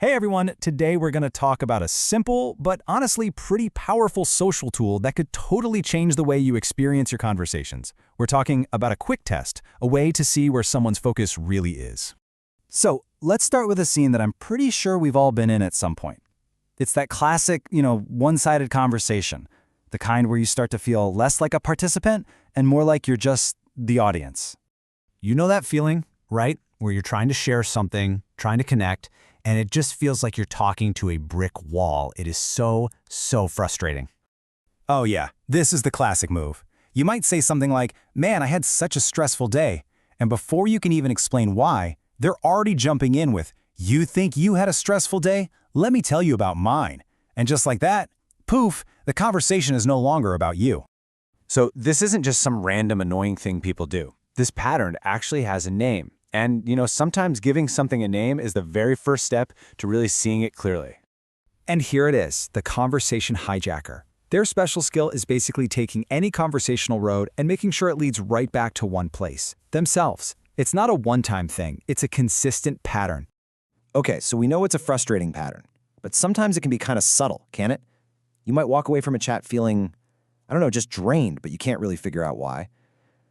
Hey everyone, today we're going to talk about a simple, but honestly pretty powerful social tool that could totally change the way you experience your conversations. We're talking about a quick test, a way to see where someone's focus really is. So let's start with a scene that I'm pretty sure we've all been in at some point. It's that classic, one-sided conversation, the kind where you start to feel less like a participant and more like you're just the audience. You know that feeling, right? Where you're trying to share something, trying to connect, and it just feels like you're talking to a brick wall. It is so frustrating. Oh yeah, this is the classic move. You might say something like, "Man, I had such a stressful day." And before you can even explain why, they're already jumping in with, "You think you had a stressful day? Let me tell you about mine." And just like that, poof, the conversation is no longer about you. So this isn't just some random annoying thing people do. This pattern actually has a name. And, sometimes giving something a name is the very first step to really seeing it clearly. And here it is, the conversation hijacker. Their special skill is basically taking any conversational road and making sure it leads right back to one place, themselves. It's not a one-time thing, it's a consistent pattern. Okay, so we know it's a frustrating pattern, but sometimes it can be kind of subtle, can't it? You might walk away from a chat feeling, just drained, but you can't really figure out why.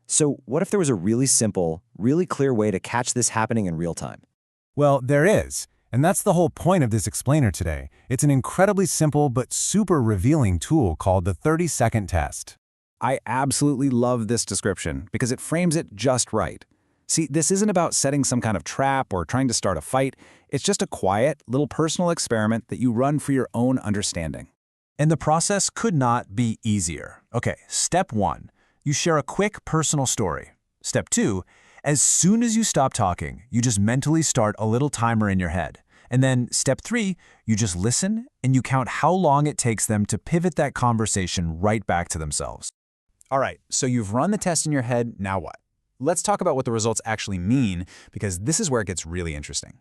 So what if there was a really simple, really clear way to catch this happening in real time? Well, there is. And that's the whole point of this explainer today. It's an incredibly simple but super revealing tool called the 30-second test. I absolutely love this description because it frames it just right. See, this isn't about setting some kind of trap or trying to start a fight. It's just a quiet, little personal experiment that you run for your own understanding. And the process could not be easier. Okay, step 1. You share a quick personal story. Step 2, as soon as you stop talking, you just mentally start a little timer in your head. And then step 3, you just listen and you count how long it takes them to pivot that conversation right back to themselves. All right, so you've run the test in your head, now what? Let's talk about what the results actually mean, because this is where it gets really interesting.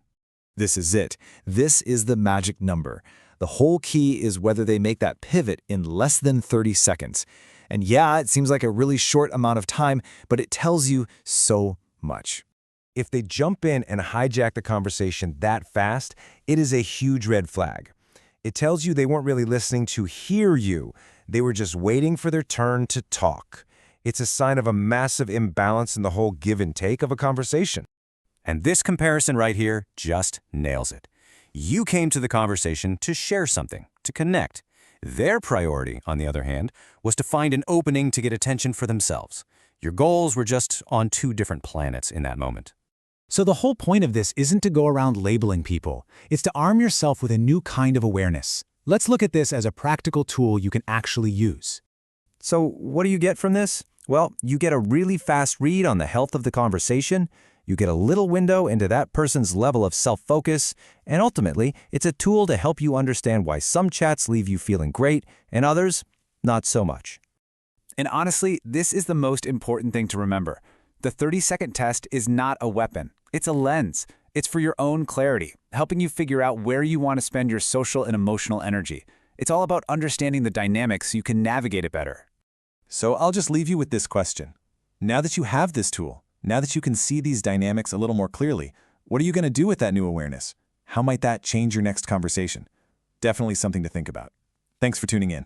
This is it. This is the magic number. The whole key is whether they make that pivot in less than 30 seconds. And yeah, it seems like a really short amount of time, but it tells you so much. If they jump in and hijack the conversation that fast, it is a huge red flag. It tells you they weren't really listening to hear you. They were just waiting for their turn to talk. It's a sign of a massive imbalance in the whole give and take of a conversation. And this comparison right here just nails it. You came to the conversation to share something, to connect. Their priority, on the other hand, was to find an opening to get attention for themselves. Your goals were just on two different planets in that moment. So the whole point of this isn't to go around labeling people. It's to arm yourself with a new kind of awareness. Let's look at this as a practical tool you can actually use. So what do you get from this? Well, you get a really fast read on the health of the conversation. You get a little window into that person's level of self-focus, and ultimately, it's a tool to help you understand why some chats leave you feeling great and others, not so much. And honestly, this is the most important thing to remember. The 30-second test is not a weapon. It's a lens. It's for your own clarity, helping you figure out where you want to spend your social and emotional energy. It's all about understanding the dynamics so you can navigate it better. So I'll just leave you with this question. Now that you have this tool, now that you can see these dynamics a little more clearly, what are you going to do with that new awareness? How might that change your next conversation? Definitely something to think about. Thanks for tuning in.